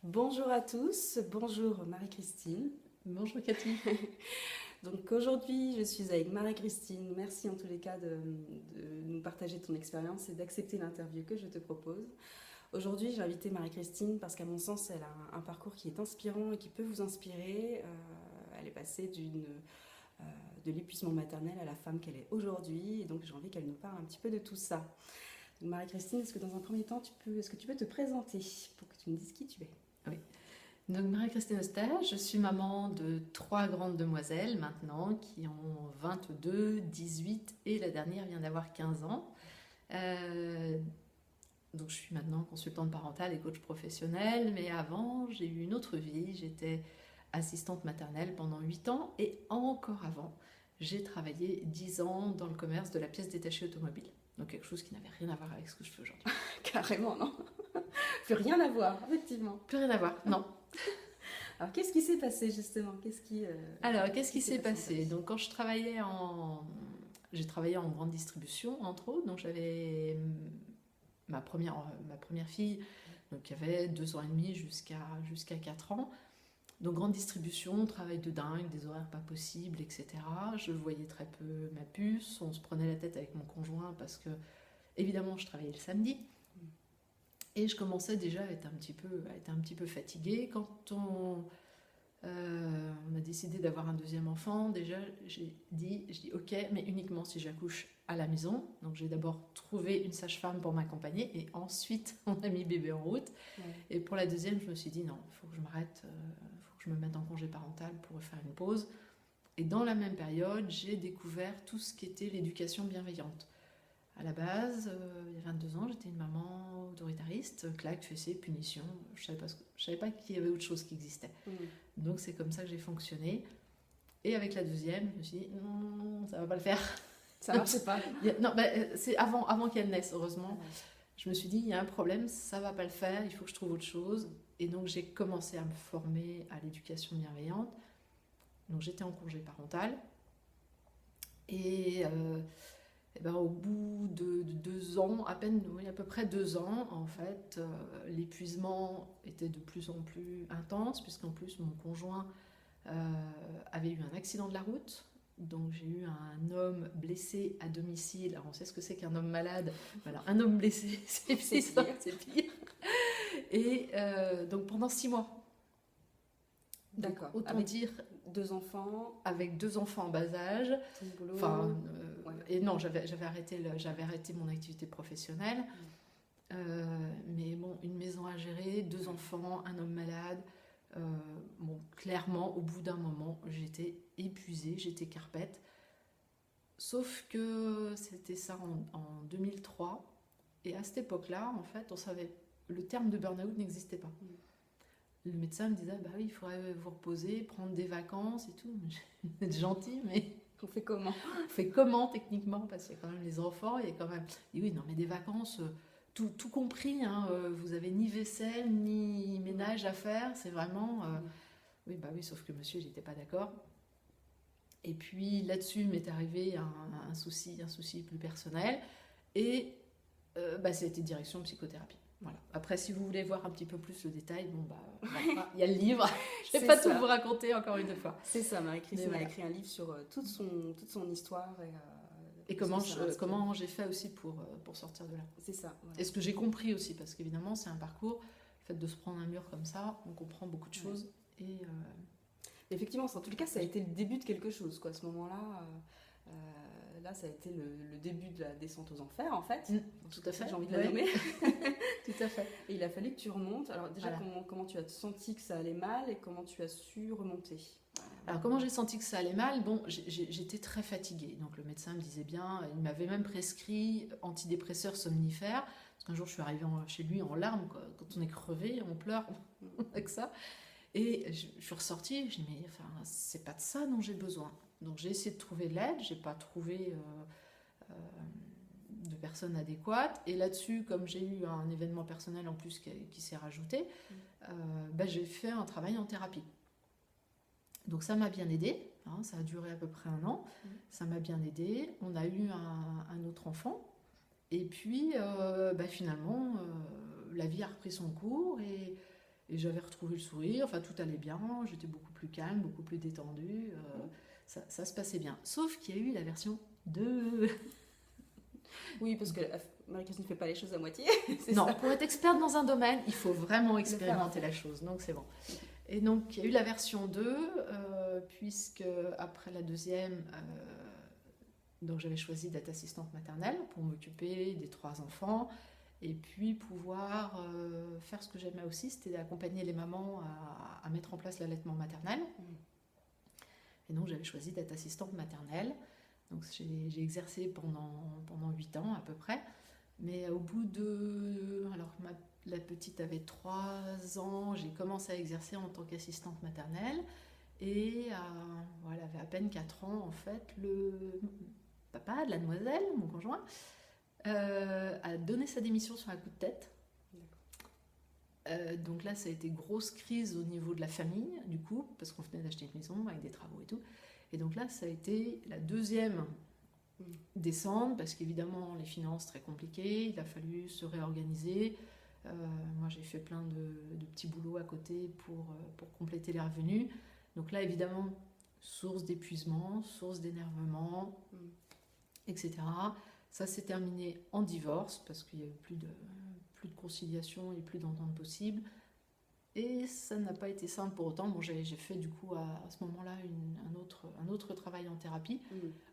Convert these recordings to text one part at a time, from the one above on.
Bonjour à tous, bonjour Marie-Christine. Bonjour Cathy. Donc aujourd'hui je suis avec Marie-Christine. Merci en tous les cas de nous partager ton expérience et d'accepter l'interview que je te propose. Aujourd'hui j'ai invité Marie-Christine parce qu'à mon sens elle a un parcours qui est inspirant et qui peut vous inspirer. Elle est passée de l'épuisement maternel à la femme qu'elle est aujourd'hui et donc j'ai envie qu'elle nous parle un petit peu de tout ça. Donc Marie-Christine, est-ce que dans un premier temps est-ce que tu peux te présenter pour que tu me dises qui tu es? Oui. Donc Marie-Christine Oster, je suis maman de 3 grandes demoiselles maintenant qui ont 22, 18 et la dernière vient d'avoir 15 ans. Donc je suis maintenant consultante parentale et coach professionnel, mais avant j'ai eu une autre vie, j'étais assistante maternelle pendant 8 ans et encore avant j'ai travaillé 10 ans dans le commerce de la pièce détachée automobile. Donc quelque chose qui n'avait rien à voir avec ce que je fais aujourd'hui. Carrément, non? Plus rien à voir, effectivement. Plus rien à voir, non. Alors, qu'est-ce qui s'est passé justement? Alors, qu'est-ce qui s'est dans ta passé? vie? Donc, quand je travaillais j'ai travaillé en grande distribution, entre autres. Donc, j'avais ma première fille, donc qui avait 2 ans et demi jusqu'à 4 ans. Donc, grande distribution, travail de dingue, des horaires pas possibles, etc. Je voyais très peu ma puce. On se prenait la tête avec mon conjoint parce que, évidemment, je travaillais le samedi. Et je commençais déjà à être un petit peu fatiguée. Quand on a décidé d'avoir un deuxième enfant, déjà je dis ok, mais uniquement si j'accouche à la maison. Donc j'ai d'abord trouvé une sage-femme pour m'accompagner et ensuite on a mis bébé en route. Ouais. Et pour la deuxième, je me suis dit non, il faut que je m'arrête, il faut que je me mette en congé parental pour faire une pause. Et dans la même période, j'ai découvert tout ce qui était l'éducation bienveillante. À la base, il y a 22 ans, j'étais une maman autoritariste, claque, fessée, punition. Je savais pas qu'il y avait autre chose qui existait. Donc c'est comme ça que j'ai fonctionné. Et avec la deuxième, je me suis dit, non, ça va pas le faire. Ça marchait pas. Non, c'est avant qu'elle naisse, heureusement. Ouais. Je me suis dit, il y a un problème, ça va pas le faire, il faut que je trouve autre chose. Et donc j'ai commencé à me former à l'éducation bienveillante. Donc j'étais en congé parental. Et au bout de 2 ans, à peine, oui, à peu près 2 ans, en fait, l'épuisement était de plus en plus intense, puisqu'en plus mon conjoint avait eu un accident de la route. Donc j'ai eu un homme blessé à domicile. Alors on sait ce que c'est qu'un homme malade. Voilà, un homme blessé, c'est pire. C'est pire. Et donc pendant 6 mois. D'accord. Autant Avec dire 2 enfants, avec 2 enfants en bas âge. ton boulot. Enfin, Ouais. et non, j'avais arrêté mon activité professionnelle. Mais bon, une maison à gérer, 2 enfants, un homme malade. Bon, clairement, au bout d'un moment, j'étais épuisée, j'étais carpette. Sauf que c'était ça en 2003. Et à cette époque-là, en fait, on savait, le terme de burn-out n'existait pas. Le médecin me disait, bah oui, il faudrait vous reposer, prendre des vacances et tout. Vous êtes gentil, mais On fait comment? on fait comment techniquement? Parce qu'il y a quand même les enfants, il y a quand même... Et oui, non, mais des vacances, tout compris, hein, vous avez ni vaisselle, ni ménage à faire, c'est vraiment... Oui, bah oui, sauf que monsieur, il n'était pas d'accord. Et puis là-dessus m'est arrivé un souci plus personnel. Et c'était direction psychothérapie. Voilà. Après, si vous voulez voir un petit peu plus le détail, bon, voilà, il y a le livre. Je ne C'est vais pas ça. tout vous raconter encore une fois. C'est ça, Marie-Christine Mais a voilà. écrit un livre sur toute son histoire. Et comment j'ai fait aussi pour sortir de là. C'est ça. Voilà. Et ce que j'ai compris aussi, parce qu'évidemment, c'est un parcours, le fait de se prendre un mur comme ça, on comprend beaucoup de choses. Et Effectivement, en tous les cas, ça a été le début de quelque chose, quoi. À ce moment-là, là, ça a été le début de la descente aux enfers, en fait. Tout à fait. J'ai envie de la Ouais. nommer. Tout à fait. Et il a fallu que tu remontes. Alors déjà, Voilà. comment tu as senti que ça allait mal et comment tu as su remonter? Alors comment j'ai senti que ça allait mal? Bon, j'étais très fatiguée. Donc le médecin me disait bien, il m'avait même prescrit antidépresseurs somnifères. Parce qu'un jour je suis arrivée chez lui en larmes, quoi. Quand on est crevé, on pleure avec ça. Et je suis ressortie, je dis mais enfin, c'est pas de ça dont j'ai besoin. Donc j'ai essayé de trouver de l'aide, j'ai pas trouvé de personnes adéquates. Et là-dessus, comme j'ai eu un événement personnel en plus qui s'est rajouté, j'ai fait un travail en thérapie. Donc ça m'a bien aidée, hein, ça a duré à peu près 1 an, ça m'a bien aidée. On a eu un autre enfant, et puis finalement, la vie a repris son cours, et Et j'avais retrouvé le sourire, enfin tout allait bien, j'étais beaucoup plus calme, beaucoup plus détendue, ça se passait bien. Sauf qu'il y a eu la version 2. Oui, parce que Marie-Christine ne fait pas les choses à moitié. Non, pour être experte dans un domaine, il faut vraiment expérimenter la chose, donc c'est bon. Et donc il y a eu la version 2, puisque après la deuxième, donc j'avais choisi d'être assistante maternelle pour m'occuper des 3 enfants. Et puis pouvoir faire ce que j'aimais aussi, c'était d'accompagner les mamans à mettre en place l'allaitement maternel. Et donc j'avais choisi d'être assistante maternelle. Donc j'ai exercé pendant 8 ans à peu près. Mais au bout de... Alors la petite avait 3 ans, j'ai commencé à exercer en tant qu'assistante maternelle. Et elle avait à peine 4 ans en fait, le papa de la demoiselle, mon conjoint, a donné sa démission sur un coup de tête. Donc là, ça a été grosse crise au niveau de la famille, du coup, parce qu'on venait d'acheter une maison avec des travaux et tout. Et donc là, ça a été la deuxième descente, parce qu'évidemment, les finances très compliquées, il a fallu se réorganiser. Moi, j'ai fait plein de petits boulots à côté pour compléter les revenus. Donc là, évidemment, source d'épuisement, source d'énervement, etc. Ça s'est terminé en divorce parce qu'il n'y avait plus de conciliation et plus d'entente possible. Et ça n'a pas été simple pour autant. Bon, j'ai fait du coup à ce moment-là un autre travail en thérapie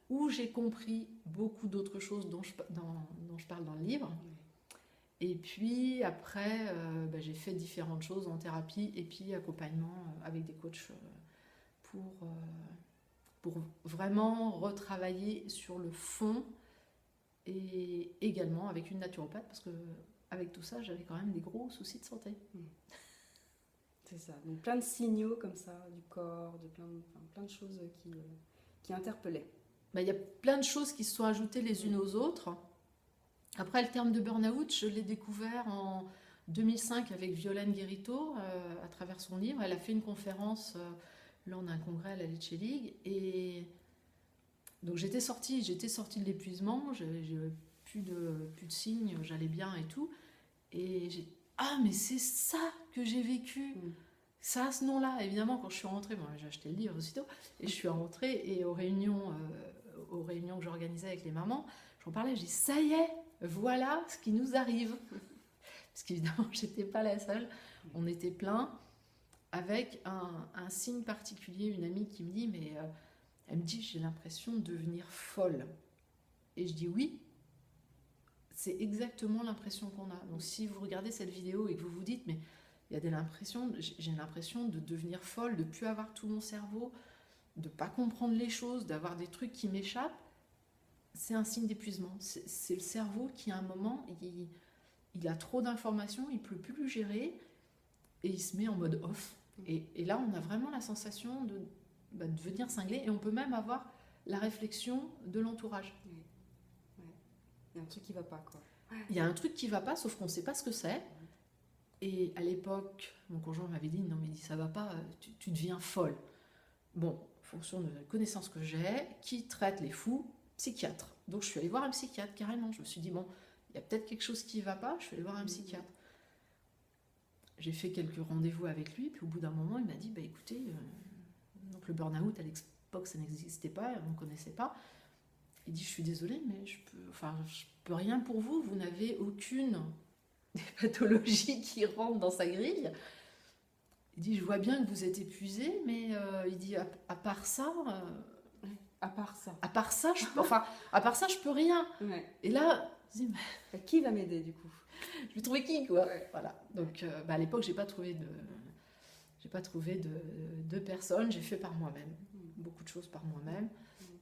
où j'ai compris beaucoup d'autres choses dont je parle dans le livre. Et puis après, j'ai fait différentes choses en thérapie et puis accompagnement avec des coachs pour vraiment retravailler sur le fond. Et également avec une naturopathe, parce que avec tout ça, j'avais quand même des gros soucis de santé. C'est ça. Donc plein de signaux comme ça, du corps, de plein de choses qui interpellaient. Il y a plein de choses qui se sont ajoutées les unes aux autres. Après, le terme de burn-out, je l'ai découvert en 2005 avec Violaine Guérito, à travers son livre. Elle a fait une conférence lors d'un congrès à la Lecce League. Et donc j'étais sortie de l'épuisement, j'avais plus de signes, j'allais bien et tout. Et mais c'est ça que j'ai vécu. Ça a ce nom-là. Évidemment, quand je suis rentrée, j'ai acheté le livre aussitôt, et je suis rentrée, et aux réunions que j'organisais avec les mamans, j'en parlais, je dis ça y est, voilà ce qui nous arrive. Parce qu'évidemment, j'étais pas la seule, on était plein, avec un signe particulier, une amie qui me dit, elle me dit, j'ai l'impression de devenir folle. Et je dis oui, c'est exactement l'impression qu'on a. Donc si vous regardez cette vidéo et que vous vous dites, mais il y a j'ai l'impression de devenir folle, de ne plus avoir tout mon cerveau, de ne pas comprendre les choses, d'avoir des trucs qui m'échappent, c'est un signe d'épuisement. C'est le cerveau qui, à un moment, il a trop d'informations, il ne peut plus le gérer, et il se met en mode off. Et là, on a vraiment la sensation de devenir cinglé, et on peut même avoir la réflexion de l'entourage. Il y a un truc qui ne va pas, quoi. Il y a un truc qui ne va pas, sauf qu'on ne sait pas ce que c'est. Et à l'époque, mon conjoint m'avait dit, non mais ça ne va pas, tu deviens folle. Bon, en fonction de la connaissance que j'ai, qui traite les fous? Psychiatre. Donc je suis allée voir un psychiatre, carrément. Je me suis dit, bon, il y a peut-être quelque chose qui ne va pas, je suis allée voir un psychiatre. J'ai fait quelques rendez-vous avec lui, puis au bout d'un moment, il m'a dit, écoutez, donc le burn-out, à l'époque, ça n'existait pas, on ne connaissait pas. Il dit, je suis désolée, mais je peux rien pour vous, vous n'avez aucune des pathologies qui rentrent dans sa grille. Il dit, je vois bien que vous êtes épuisée, mais il dit, à part ça... À part ça, je peux rien. Ouais. Et là, je dis, qui va m'aider du coup? Je vais trouver qui, quoi. Ouais. Voilà. Donc, à l'époque, j'ai pas trouvé de personnes. J'ai fait par moi-même, beaucoup de choses par moi-même.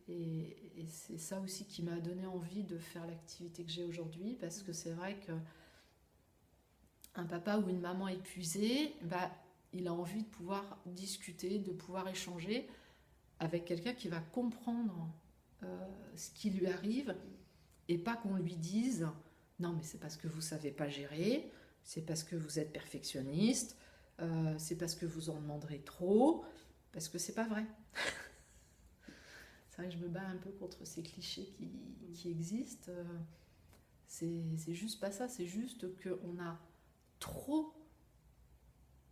Et c'est ça aussi qui m'a donné envie de faire l'activité que j'ai aujourd'hui, parce que c'est vrai que un papa ou une maman épuisée, il a envie de pouvoir discuter, de pouvoir échanger avec quelqu'un qui va comprendre ce qui lui arrive, et pas qu'on lui dise « Non, mais c'est parce que vous ne savez pas gérer, c'est parce que vous êtes perfectionniste, c'est parce que vous en demanderez trop, parce que c'est pas vrai. » C'est vrai que je me bats un peu contre ces clichés qui existent. C'est juste pas ça, c'est juste qu'on a trop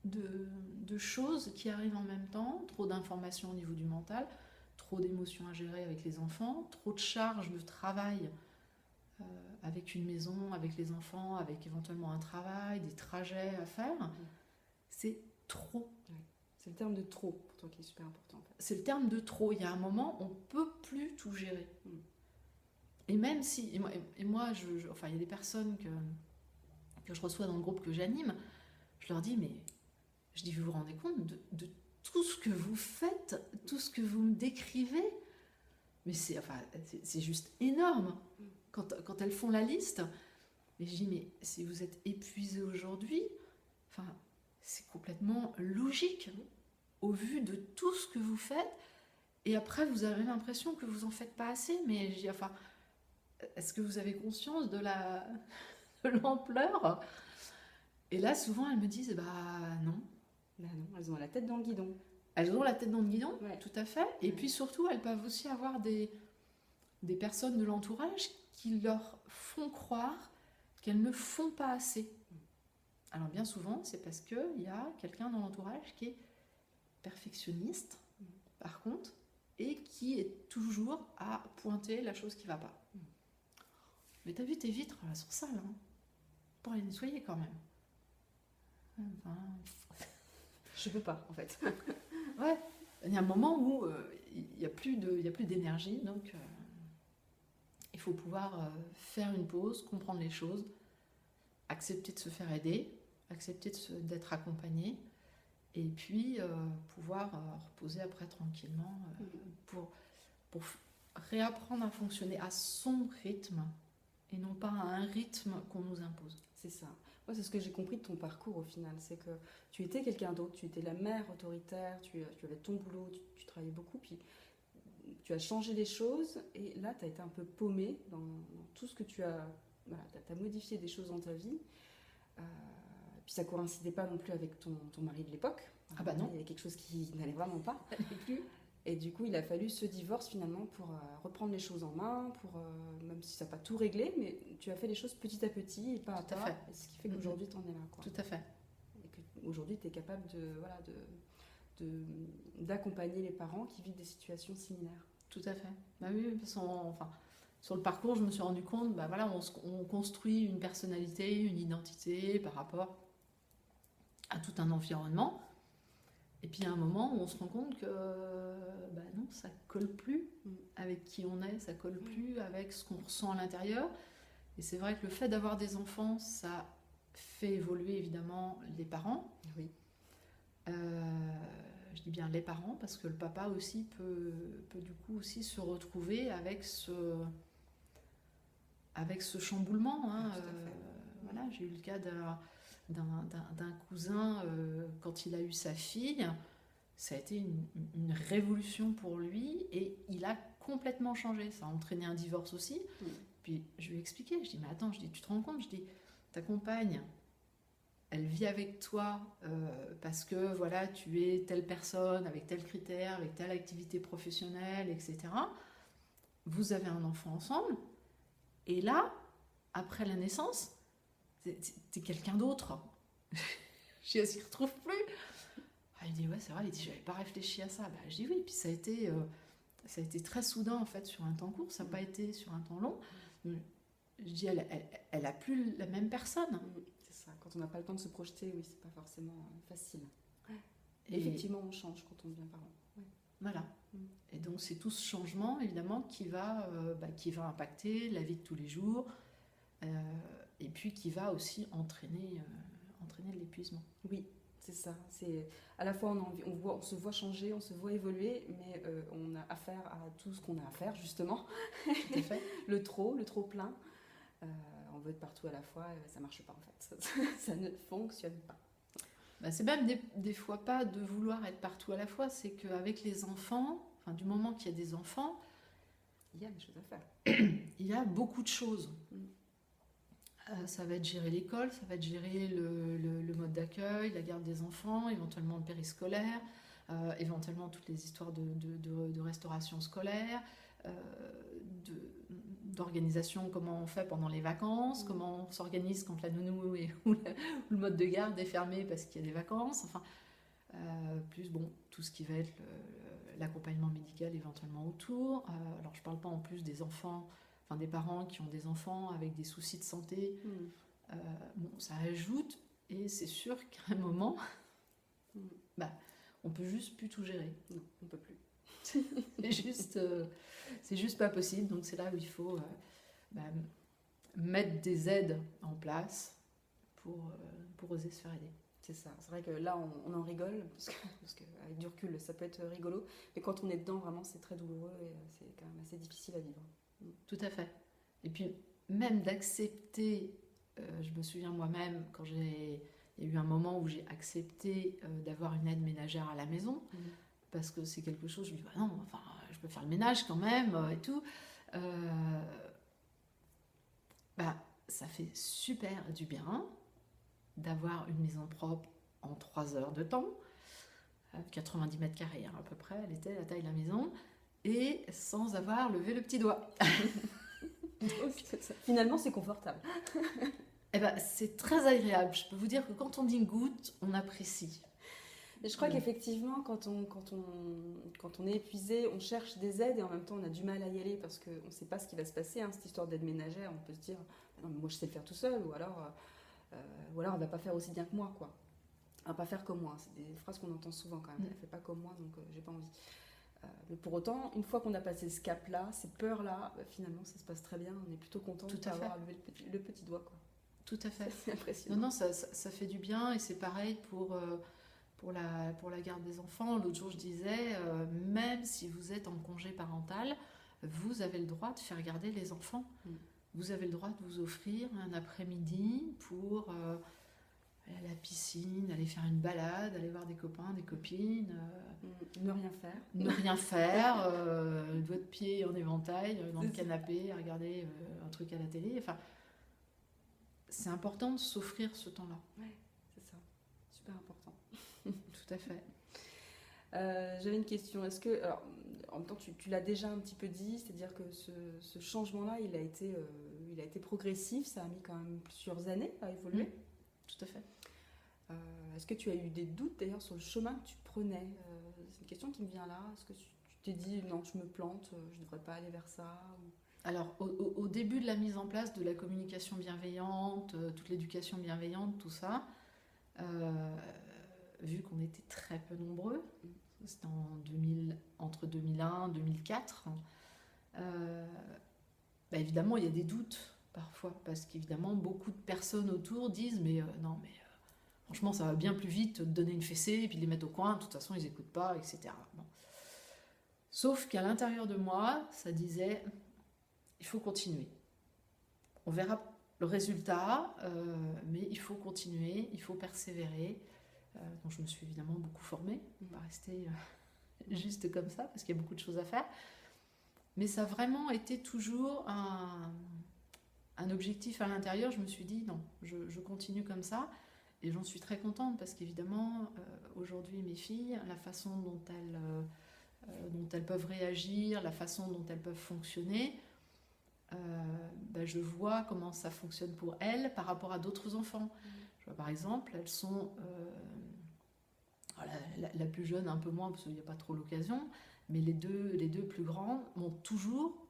de choses qui arrivent en même temps, trop d'informations au niveau du mental, trop d'émotions à gérer avec les enfants, trop de charges de travail avec une maison, avec les enfants, avec éventuellement un travail, des trajets à faire. C'est trop. Ouais. C'est le terme de trop pour toi qui est super important en fait. C'est le terme de trop. Il y a un moment, on ne peut plus tout gérer. Et même si, et moi enfin, il y a des personnes que je reçois dans le groupe que j'anime, je leur dis, mais je dis, vous vous rendez compte de tout ce que vous faites, tout ce que vous me décrivez, mais c'est juste énorme. Quand elles font la liste, mais je dis, mais si vous êtes épuisé aujourd'hui, enfin, c'est complètement logique au vu de tout ce que vous faites. Et après, vous avez l'impression que vous en faites pas assez. Mais je dis, enfin, est-ce que vous avez conscience de l'ampleur? Et là, souvent, elles me disent, bah non. Bah non, elles ont la tête dans le guidon. Elles ont la tête dans le guidon, ouais. Tout à fait. Et puis surtout, elles peuvent aussi avoir des personnes de l'entourage qui leur font croire qu'elles ne font pas assez. Alors bien souvent, c'est parce qu'il y a quelqu'un dans l'entourage qui est perfectionniste, par contre, et qui est toujours à pointer la chose qui ne va pas. Mais t'as vu tes vitres, elles sont sales, hein, pour les nettoyer quand même. Enfin... Je peux pas, en fait. Ouais, il y a un moment où il n'y a plus d'énergie, donc il faut pouvoir faire une pause, comprendre les choses, accepter de se faire aider, accepter d'être accompagné, et puis pouvoir reposer après tranquillement pour réapprendre à fonctionner à son rythme et non pas à un rythme qu'on nous impose. C'est ça. Moi, c'est ce que j'ai compris de ton parcours au final, c'est que tu étais quelqu'un d'autre, tu étais la mère autoritaire, tu avais ton boulot, tu travaillais beaucoup, puis tu as changé les choses, et là, tu as été un peu paumée dans tout ce que tu as... Voilà, tu as modifié des choses dans ta vie, puis ça coïncidait pas non plus avec ton mari de l'époque. Ah bah non. Il y avait quelque chose qui n'allait vraiment pas. Ça n'allait plus. Et du coup, il a fallu ce divorce finalement pour reprendre les choses en main, même si ça n'a pas tout réglé, mais tu as fait les choses petit à petit et pas à pas. Et ce qui fait qu'aujourd'hui, tu en es là. Quoi. Tout à fait. Et qu'aujourd'hui, tu es capable d'accompagner les parents qui vivent des situations similaires. Tout à fait. Bah oui, parce sur le parcours, je me suis rendu compte, bah voilà, on construit une personnalité, une identité par rapport à tout un environnement. Et puis à un moment où on se rend compte que bah non, ça colle plus avec qui on est, ça colle plus avec ce qu'on ressent à l'intérieur. Et c'est vrai que le fait d'avoir des enfants, ça fait évoluer évidemment les parents. Oui. Je dis bien les parents parce que le papa aussi peut du coup aussi se retrouver avec ce chamboulement. Hein. Voilà, j'ai eu le cas d'un cousin, quand il a eu sa fille, ça a été une révolution pour lui et il a complètement changé. Ça a entraîné un divorce aussi. Puis je lui ai expliqué, je dis, mais attends, tu te rends compte, je dis, ta compagne, elle vit avec toi parce que voilà, tu es telle personne, avec tel critère, avec telle activité professionnelle, etc. Vous avez un enfant ensemble et là, après la naissance, t'es quelqu'un d'autre. Je s'y retrouve plus. Il dit, ouais, c'est vrai, il dit, j'avais pas réfléchi à ça. Bah, je dis oui, puis ça a été très soudain en fait sur un temps court, ça n'a pas été sur un temps long. Je dis, elle a plus la même personne. C'est ça, quand on n'a pas le temps de se projeter, oui, c'est pas forcément facile. Et effectivement, on change quand on devient parent. Ouais. Voilà. Et donc c'est tout ce changement évidemment qui va impacter la vie de tous les jours. Et puis qui va aussi entraîner de l'épuisement. Oui, c'est ça. C'est à la fois on se voit changer, on se voit évoluer, mais on a affaire à tout ce qu'on a à faire justement. Tout à fait. le trop plein. On veut être partout à la fois, et ça marche pas en fait. Ça ne fonctionne pas. Bah, c'est même des fois pas de vouloir être partout à la fois, c'est qu'avec les enfants, enfin du moment qu'il y a des enfants, il y a des choses à faire. Il y a beaucoup de choses. Ça va être gérer l'école, ça va être gérer le mode d'accueil, la garde des enfants, éventuellement le périscolaire, éventuellement toutes les histoires de restauration scolaire, d'organisation, comment on fait pendant les vacances, comment on s'organise quand la nounou ou le mode de garde est fermé parce qu'il y a des vacances, enfin, plus bon, tout ce qui va être l'accompagnement médical éventuellement autour. Alors je parle pas en plus des enfants, enfin des parents qui ont des enfants avec des soucis de santé. Bon, ça ajoute, et c'est sûr qu'à un moment, on peut juste plus tout gérer. Non, on peut plus. C'est juste pas possible. Donc c'est là où il faut mettre des aides en place pour oser se faire aider. C'est ça. C'est vrai que là, on en rigole, parce qu'avec du recul, ça peut être rigolo. Mais quand on est dedans, vraiment, c'est très douloureux et c'est quand même assez difficile à vivre. Tout à fait. Et puis, même d'accepter, je me souviens moi-même, quand il y a eu un moment où j'ai accepté d'avoir une aide ménagère à la maison, parce que c'est quelque chose, je me dis, bah non, enfin, je peux faire le ménage quand même, et tout. Ça fait super du bien d'avoir une maison propre en 3 heures de temps, 90 mètres carrés à peu près, elle était la taille de la maison, et sans avoir levé le petit doigt. Finalement, c'est confortable. C'est très agréable. Je peux vous dire que quand on dit goutte, on apprécie. Et je crois qu'effectivement, quand on est épuisé, on cherche des aides et en même temps, on a du mal à y aller parce qu'on ne sait pas ce qui va se passer. Cette histoire d'aide ménagère, on peut se dire, non, mais moi, je sais le faire tout seul, ou alors elle ne va pas faire aussi bien que moi, quoi. Elle ne va pas faire comme moi. C'est des phrases qu'on entend souvent quand même. Elle ne fait pas comme moi, donc j'ai pas envie. Mais pour autant, une fois qu'on a passé ce cap-là, ces peurs-là, finalement, ça se passe très bien. On est plutôt content d'avoir levé le petit doigt, quoi. Tout à fait. C'est impressionnant. Non, ça fait du bien, et c'est pareil pour la garde des enfants. L'autre jour, je disais, même si vous êtes en congé parental, vous avez le droit de faire garder les enfants. Vous avez le droit de vous offrir un après-midi pour aller à la piscine, aller faire une balade, aller voir des copains, des copines. Ne rien faire. Ne rien faire, doigt de pied en éventail, dans le canapé, à regarder un truc à la télé. Enfin, c'est important de s'offrir ce temps-là. Ouais, c'est ça. Super important. Tout à fait. J'avais une question. Est-ce que, alors, en même temps, tu l'as déjà un petit peu dit, c'est-à-dire que ce changement-là, il a été progressif, ça a mis quand même plusieurs années à évoluer. Tout à fait. Est-ce que tu as eu des doutes d'ailleurs sur le chemin que tu prenais? C'est une question qui me vient là. Est-ce que tu t'es dit non, je me plante, je ne devrais pas aller vers ça Alors, au début de la mise en place de la communication bienveillante, toute l'éducation bienveillante, tout ça, vu qu'on était très peu nombreux, c'était entre 2001 et 2004, évidemment, il y a des doutes parfois, parce qu'évidemment, beaucoup de personnes autour disent mais non, mais franchement, ça va bien plus vite de donner une fessée et puis de les mettre au coin, de toute façon, ils n'écoutent pas, etc. Bon. Sauf qu'à l'intérieur de moi, ça disait il faut continuer. On verra le résultat, mais il faut continuer, il faut persévérer. Donc je me suis évidemment beaucoup formée, pas rester juste comme ça, parce qu'il y a beaucoup de choses à faire. Mais ça a vraiment été toujours un objectif à l'intérieur. Je me suis dit non, je continue comme ça. Et j'en suis très contente, parce qu'évidemment, aujourd'hui, mes filles, la façon dont elles peuvent réagir, la façon dont elles peuvent fonctionner, je vois comment ça fonctionne pour elles par rapport à d'autres enfants. Je vois, par exemple, elles sont la plus jeune un peu moins parce qu'il n'y a pas trop l'occasion, mais les deux plus grandes m'ont toujours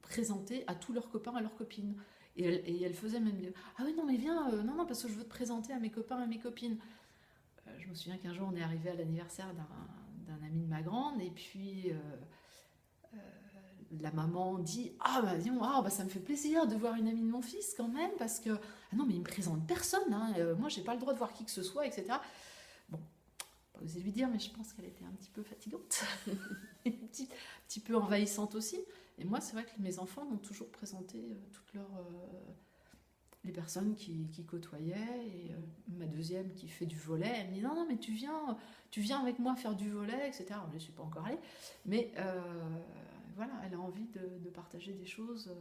présenté à tous leurs copains, à leurs copines, et elles faisaient même dire ah oui non mais viens, non parce que je veux te présenter à mes copains, à mes copines. Je me souviens qu'un jour on est arrivé à l'anniversaire d'un ami de ma grande, et puis la maman dit ça me fait plaisir de voir une amie de mon fils quand même, parce que non mais il me présente personne, moi j'ai pas le droit de voir qui que ce soit, etc. Bon, pas osé lui dire, mais je pense qu'elle était un petit peu fatigante, un petit peu envahissante aussi. Et moi c'est vrai que mes enfants m'ont toujours présenté toutes les personnes qui côtoyaient, et ma deuxième qui fait du volley, elle me dit non mais tu viens avec moi faire du volley, etc. Je ne suis pas encore allée, mais voilà, elle a envie de partager des choses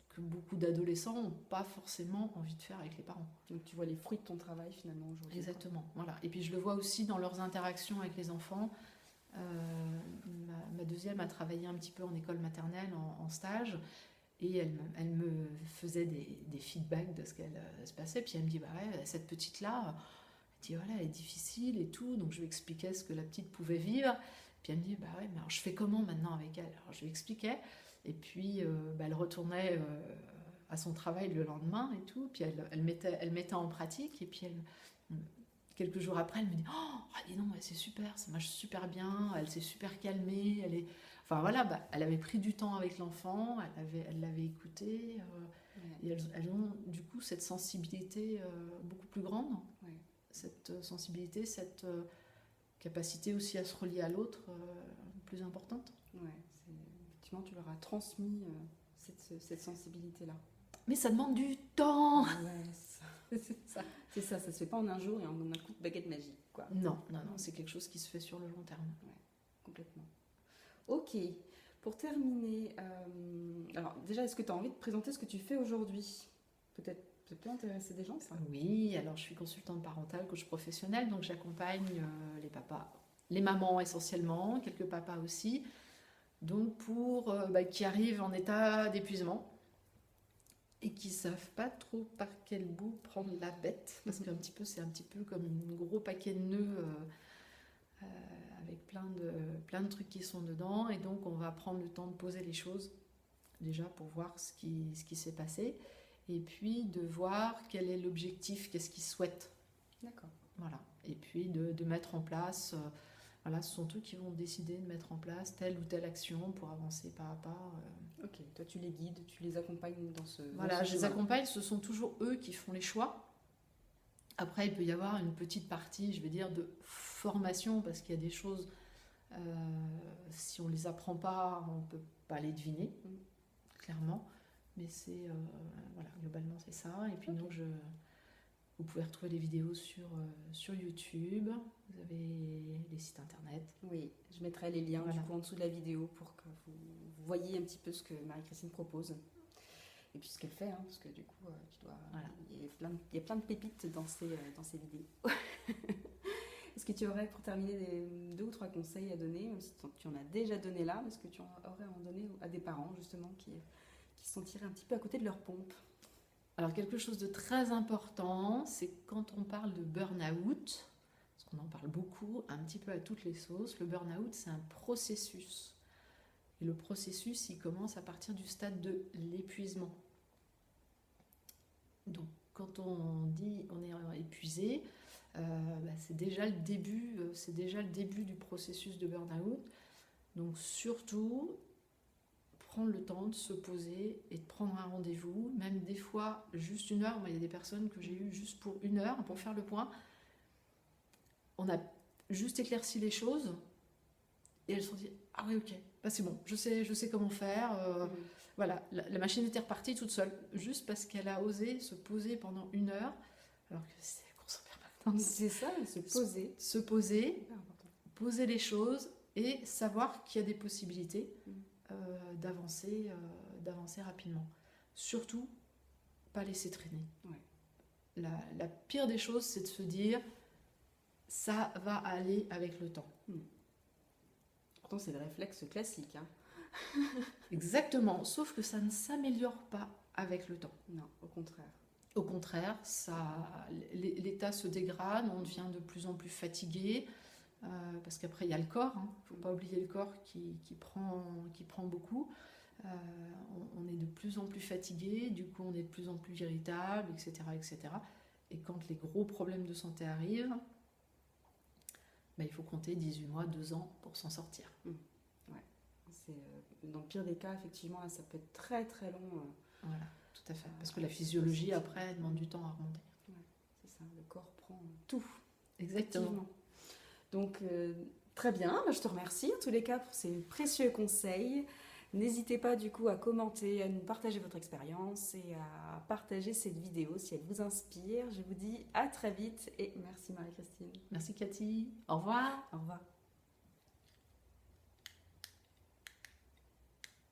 que beaucoup d'adolescents n'ont pas forcément envie de faire avec les parents. Donc tu vois les fruits de ton travail finalement aujourd'hui. Exactement, voilà. Et puis je le vois aussi dans leurs interactions avec les enfants. ma deuxième a travaillé un petit peu en école maternelle, en stage, et elle me faisait des feedbacks de ce qu'elle se passait. Puis elle me dit, bah ouais, cette petite-là, elle dit, voilà, elle est difficile et tout. Donc je lui expliquais ce que la petite pouvait vivre. Puis elle me dit, bah ouais, mais alors je fais comment maintenant avec elle? Alors je lui expliquais. Et puis elle retournait à son travail le lendemain et tout. Puis elle mettait en pratique. Et puis quelques jours après, elle me dit, oh, dis donc, c'est super, ça marche super bien. Elle s'est super calmée. Enfin voilà, elle avait pris du temps avec l'enfant, elle l'avait écouté. Et elles ont du coup cette sensibilité beaucoup plus grande. Ouais. Cette sensibilité, cette capacité aussi à se relier à l'autre plus importante. Ouais, effectivement, tu leur as transmis cette sensibilité-là. Mais ça demande du temps. Ouais, c'est ça se fait pas en un jour et en un coup de baguette magique, quoi. Non, c'est quelque chose qui se fait sur le long terme. Ouais, complètement. Ok, pour terminer, alors déjà, est-ce que tu as envie de présenter ce que tu fais aujourd'hui? Peut-être ça peut intéresser des gens, ça. Oui, alors je suis consultante parentale, coach professionnelle, donc j'accompagne les papas, les mamans essentiellement, quelques papas aussi, donc qui arrivent en état d'épuisement et qui savent pas trop par quel bout prendre la bête, parce qu'un petit peu, c'est un petit peu comme un gros paquet de nœuds avec plein de trucs qui sont dedans, et donc on va prendre le temps de poser les choses déjà pour voir ce qui s'est passé, et puis de voir quel est l'objectif, qu'est-ce qu'ils souhaitent. D'accord. Voilà. Et puis de mettre en place, ce sont eux qui vont décider de mettre en place telle ou telle action pour avancer pas à pas. Ok, toi tu les guides, tu les accompagnes dans ce. Voilà, je les accompagne, ce sont toujours eux qui font les choix. Après, il peut y avoir une petite partie, je vais dire, de formation, parce qu'il y a des choses, si on ne les apprend pas, on ne peut pas les deviner, clairement. Mais globalement, c'est ça. Et puis, donc, vous pouvez retrouver les vidéos sur YouTube. Vous avez les sites internet. Oui, je mettrai les liens du coup en dessous de la vidéo pour que vous voyez un petit peu ce que Marie-Christine propose. Et puis ce qu'elle fait, parce que du coup, il y a plein de pépites dans ces vidéos. Est-ce que tu aurais, pour terminer, 2 ou 3 conseils à donner, même si tu en as déjà donné là, est-ce que tu aurais à en donner à des parents, justement, qui se sentiraient un petit peu à côté de leur pompe? Alors, quelque chose de très important, c'est quand on parle de burn-out, parce qu'on en parle beaucoup, un petit peu à toutes les sauces, le burn-out, c'est un processus. Et le processus, il commence à partir du stade de l'épuisement. Donc, quand on dit on est épuisé, c'est déjà le début du processus de burn-out. Donc, surtout, prendre le temps de se poser et de prendre un rendez-vous, même des fois juste 1 heure. Moi, il y a des personnes que j'ai eues juste pour 1 heure pour faire le point. On a juste éclairci les choses et elles se sont dit ah oui, ok, c'est bon, je sais comment faire. Voilà, la machine était repartie toute seule, juste parce qu'elle a osé se poser pendant 1 heure, alors que c'est la course en permanence. C'est ça, se poser, poser les choses et savoir qu'il y a des possibilités d'avancer rapidement. Surtout, pas laisser traîner. Ouais. La pire des choses, c'est de se dire ça va aller avec le temps. Pourtant, c'est le réflexe classique. Exactement, sauf que ça ne s'améliore pas avec le temps. Non, au contraire. Au contraire, l'état se dégrade, on devient de plus en plus fatigué, parce qu'après il y a le corps, il ne faut pas oublier le corps qui prend beaucoup. On est de plus en plus fatigué, du coup on est de plus en plus irritable, etc., etc. Et quand les gros problèmes de santé arrivent, il faut compter 18 mois, 2 ans pour s'en sortir. Ouais. Dans le pire des cas, effectivement, là, ça peut être très très long. Voilà, tout à fait. Parce que la physiologie, après, demande du temps à remonter. Ouais, c'est ça, le corps prend tout. Exactement. Donc, très bien, je te remercie en tous les cas pour ces précieux conseils. N'hésitez pas du coup à commenter, à nous partager votre expérience et à partager cette vidéo si elle vous inspire. Je vous dis à très vite et merci Marie-Christine. Merci Cathy. Au revoir. Au revoir.